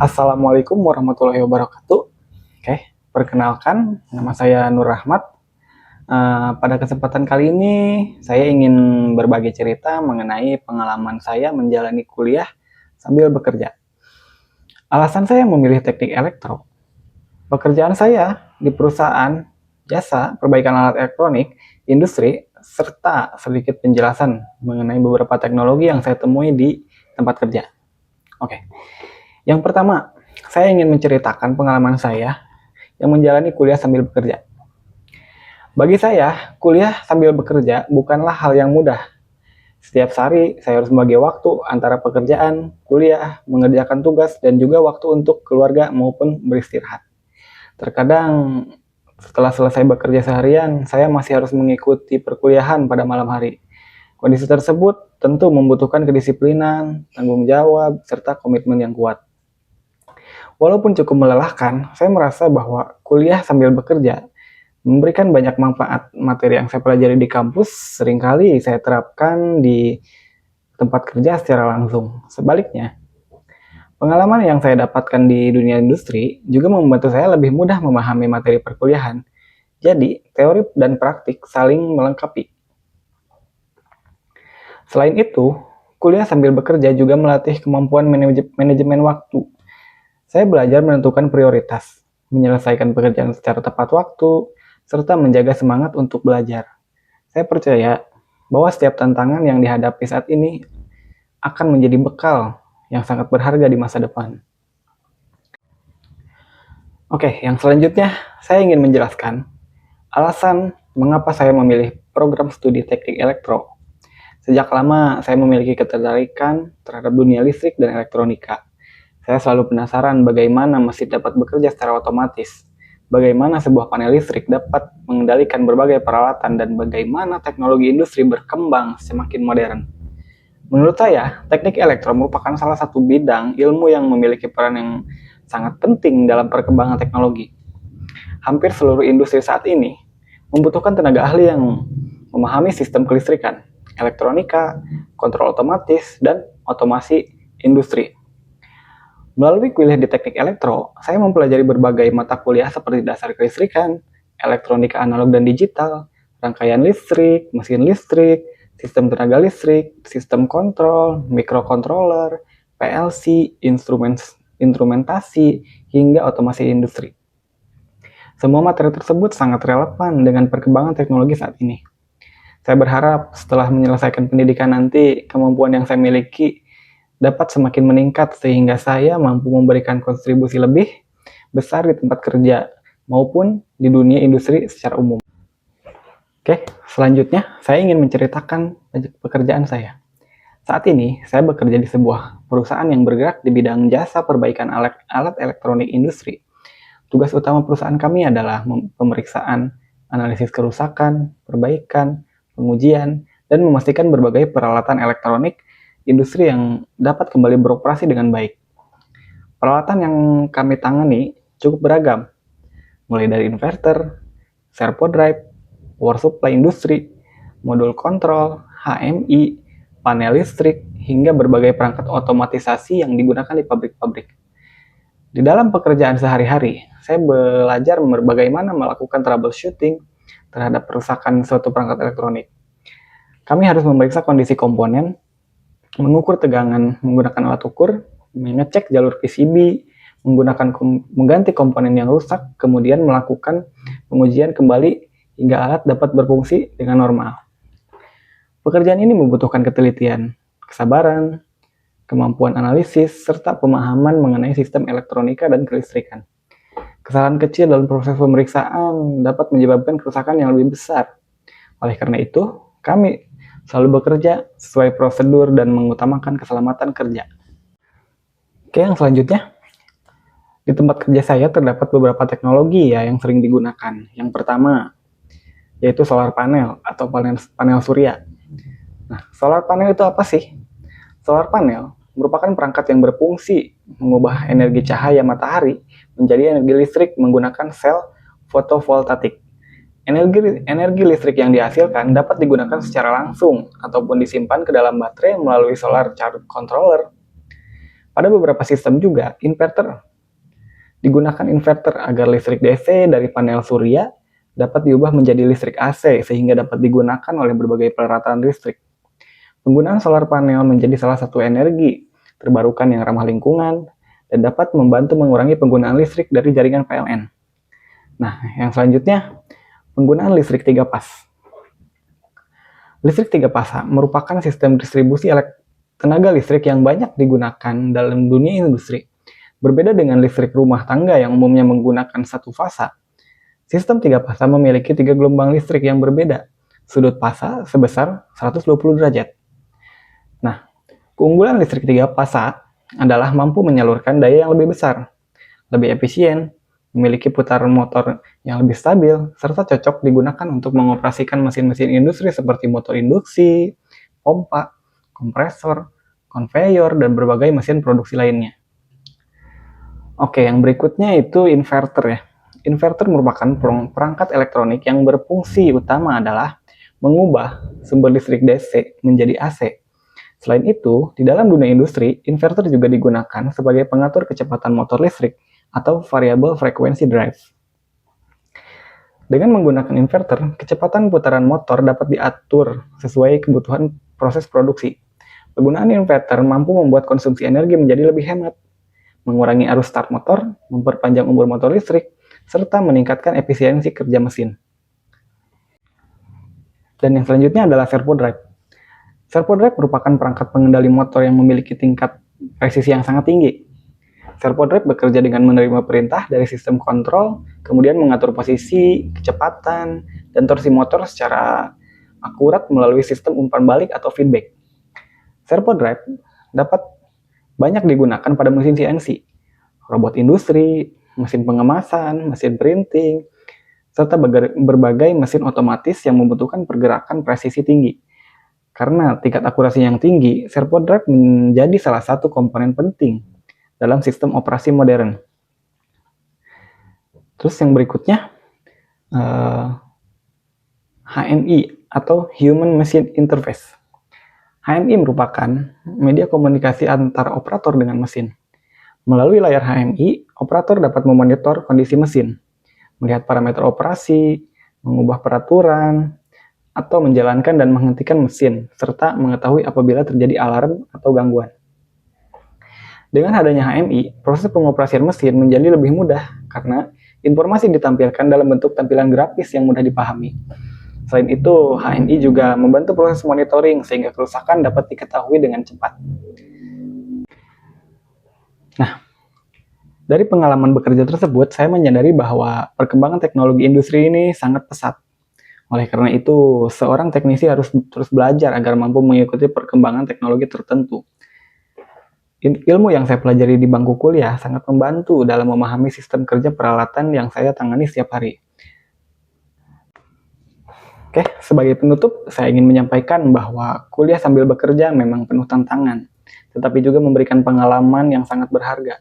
Assalamualaikum warahmatullahi wabarakatuh. Oke, perkenalkan, nama saya Nur Rahmat. Pada kesempatan kali ini, saya ingin berbagi cerita mengenai pengalaman saya menjalani kuliah sambil bekerja. Alasan saya memilih teknik elektro, pekerjaan saya di perusahaan jasa perbaikan alat elektronik, industri, serta sedikit penjelasan mengenai beberapa teknologi yang saya temui di tempat kerja. Oke, yang pertama, saya ingin menceritakan pengalaman saya yang menjalani kuliah sambil bekerja. Bagi saya, kuliah sambil bekerja bukanlah hal yang mudah. Setiap hari, saya harus membagi waktu antara pekerjaan, kuliah, mengerjakan tugas, dan juga waktu untuk keluarga maupun beristirahat. Terkadang, setelah selesai bekerja seharian, saya masih harus mengikuti perkuliahan pada malam hari. Kondisi tersebut tentu membutuhkan kedisiplinan, tanggung jawab, serta komitmen yang kuat. Walaupun cukup melelahkan, saya merasa bahwa kuliah sambil bekerja memberikan banyak manfaat. Materi yang saya pelajari di kampus seringkali saya terapkan di tempat kerja secara langsung. Sebaliknya, pengalaman yang saya dapatkan di dunia industri juga membantu saya lebih mudah memahami materi perkuliahan. Jadi, teori dan praktik saling melengkapi. Selain itu, kuliah sambil bekerja juga melatih kemampuan manajemen waktu. Saya belajar menentukan prioritas, menyelesaikan pekerjaan secara tepat waktu, serta menjaga semangat untuk belajar. Saya percaya bahwa setiap tantangan yang dihadapi saat ini akan menjadi bekal yang sangat berharga di masa depan. Oke, yang selanjutnya saya ingin menjelaskan alasan mengapa saya memilih program studi teknik elektro. Sejak lama saya memiliki ketertarikan terhadap dunia listrik dan elektronika. Saya selalu penasaran bagaimana mesin dapat bekerja secara otomatis, bagaimana sebuah panel listrik dapat mengendalikan berbagai peralatan, dan bagaimana teknologi industri berkembang semakin modern. Menurut saya, teknik elektro merupakan salah satu bidang ilmu yang memiliki peran yang sangat penting dalam perkembangan teknologi. Hampir seluruh industri saat ini membutuhkan tenaga ahli yang memahami sistem kelistrikan, elektronika, kontrol otomatis, dan otomasi industri. Melalui kuliah di teknik elektro, saya mempelajari berbagai mata kuliah seperti dasar kelistrikan, elektronika analog dan digital, rangkaian listrik, mesin listrik, sistem tenaga listrik, sistem kontrol, microcontroller, PLC, instrumentasi, hingga otomasi industri. Semua materi tersebut sangat relevan dengan perkembangan teknologi saat ini. Saya berharap setelah menyelesaikan pendidikan nanti, kemampuan yang saya miliki dapat semakin meningkat sehingga saya mampu memberikan kontribusi lebih besar di tempat kerja maupun di dunia industri secara umum. Oke, selanjutnya saya ingin menceritakan pekerjaan saya. Saat ini saya bekerja di sebuah perusahaan yang bergerak di bidang jasa perbaikan alat elektronik industri. Tugas utama perusahaan kami adalah pemeriksaan, analisis kerusakan, perbaikan, pengujian, dan memastikan berbagai peralatan elektronik industri yang dapat kembali beroperasi dengan baik. Peralatan yang kami tangani cukup beragam, mulai dari inverter, servo drive, power supply industri, modul kontrol, HMI, panel listrik, hingga berbagai perangkat otomatisasi yang digunakan di pabrik-pabrik. Di dalam pekerjaan sehari-hari, saya belajar bagaimana melakukan troubleshooting terhadap kerusakan suatu perangkat elektronik. Kami harus memeriksa kondisi komponen, mengukur tegangan menggunakan alat ukur, mengecek jalur PCB, mengganti komponen yang rusak, kemudian melakukan pengujian kembali hingga alat dapat berfungsi dengan normal. Pekerjaan ini membutuhkan ketelitian, kesabaran, kemampuan analisis, serta pemahaman mengenai sistem elektronika dan kelistrikan. Kesalahan kecil dalam proses pemeriksaan dapat menyebabkan kerusakan yang lebih besar. Oleh karena itu, kami selalu bekerja sesuai prosedur dan mengutamakan keselamatan kerja. Oke, yang selanjutnya, di tempat kerja saya terdapat beberapa teknologi yang sering digunakan. Yang pertama, yaitu solar panel atau panel surya. Nah, solar panel itu apa sih? Solar panel merupakan perangkat yang berfungsi mengubah energi cahaya matahari menjadi energi listrik menggunakan sel fotovoltaik. Energi listrik yang dihasilkan dapat digunakan secara langsung ataupun disimpan ke dalam baterai melalui solar charge controller. Pada beberapa sistem juga, digunakan inverter agar listrik DC dari panel surya dapat diubah menjadi listrik AC sehingga dapat digunakan oleh berbagai peralatan listrik. Penggunaan solar panel menjadi salah satu energi terbarukan yang ramah lingkungan dan dapat membantu mengurangi penggunaan listrik dari jaringan PLN. Nah, yang selanjutnya, penggunaan listrik 3 pas. Listrik 3 fasa merupakan sistem distribusi tenaga listrik yang banyak digunakan dalam dunia industri. Berbeda dengan listrik rumah tangga yang umumnya menggunakan satu fasa, sistem 3 fasa memiliki 3 gelombang listrik yang berbeda, sudut fasa sebesar 120 derajat. Nah, keunggulan listrik 3 fasa adalah mampu menyalurkan daya yang lebih besar, lebih efisien, memiliki putaran motor yang lebih stabil, serta cocok digunakan untuk mengoperasikan mesin-mesin industri seperti motor induksi, pompa, kompresor, konveyor, dan berbagai mesin produksi lainnya. Oke, yang berikutnya itu inverter ya. Inverter merupakan perangkat elektronik yang berfungsi utama adalah mengubah sumber listrik DC menjadi AC. Selain itu, di dalam dunia industri, inverter juga digunakan sebagai pengatur kecepatan motor listrik atau variable frequency drive. Dengan menggunakan inverter, kecepatan putaran motor dapat diatur sesuai kebutuhan proses produksi. Penggunaan inverter mampu membuat konsumsi energi menjadi lebih hemat, mengurangi arus start motor, memperpanjang umur motor listrik, serta meningkatkan efisiensi kerja mesin. Dan yang selanjutnya adalah servo drive. Servo drive merupakan perangkat pengendali motor yang memiliki tingkat presisi yang sangat tinggi. Servo drive bekerja dengan menerima perintah dari sistem kontrol, kemudian mengatur posisi, kecepatan, dan torsi motor secara akurat melalui sistem umpan balik atau feedback. Servo drive dapat banyak digunakan pada mesin CNC, robot industri, mesin pengemasan, mesin printing, serta berbagai mesin otomatis yang membutuhkan pergerakan presisi tinggi. Karena tingkat akurasi yang tinggi, servo drive menjadi salah satu komponen penting dalam sistem operasi modern. Terus yang berikutnya, HMI atau Human Machine Interface. HMI merupakan media komunikasi antara operator dengan mesin. Melalui layar HMI, operator dapat memonitor kondisi mesin, melihat parameter operasi, mengubah peraturan, atau menjalankan dan menghentikan mesin, serta mengetahui apabila terjadi alarm atau gangguan. Dengan adanya HMI, proses pengoperasian mesin menjadi lebih mudah karena informasi ditampilkan dalam bentuk tampilan grafis yang mudah dipahami. Selain itu, HMI juga membantu proses monitoring sehingga kerusakan dapat diketahui dengan cepat. Nah, dari pengalaman bekerja tersebut, saya menyadari bahwa perkembangan teknologi industri ini sangat pesat. Oleh karena itu, seorang teknisi harus terus belajar agar mampu mengikuti perkembangan teknologi tertentu. Ilmu yang saya pelajari di bangku kuliah sangat membantu dalam memahami sistem kerja peralatan yang saya tangani setiap hari. Oke, sebagai penutup, saya ingin menyampaikan bahwa kuliah sambil bekerja memang penuh tantangan, tetapi juga memberikan pengalaman yang sangat berharga.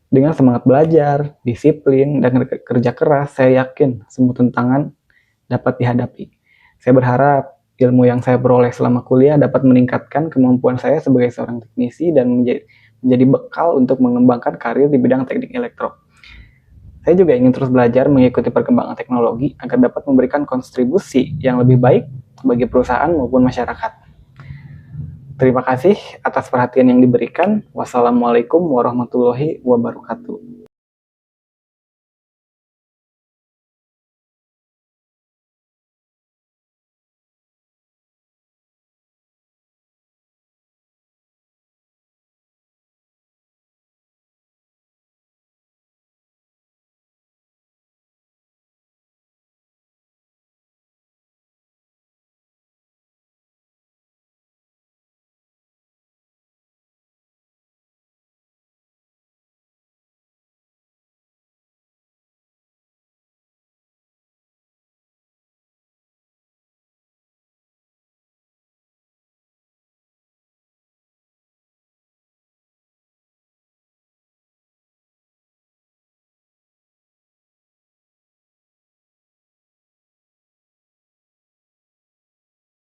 Dengan semangat belajar, disiplin, dan kerja keras, saya yakin semua tantangan dapat dihadapi. Saya berharap ilmu yang saya peroleh selama kuliah dapat meningkatkan kemampuan saya sebagai seorang teknisi dan menjadi bekal untuk mengembangkan karir di bidang teknik elektro. Saya juga ingin terus belajar mengikuti perkembangan teknologi agar dapat memberikan kontribusi yang lebih baik bagi perusahaan maupun masyarakat. Terima kasih atas perhatian yang diberikan. Wassalamualaikum warahmatullahi wabarakatuh.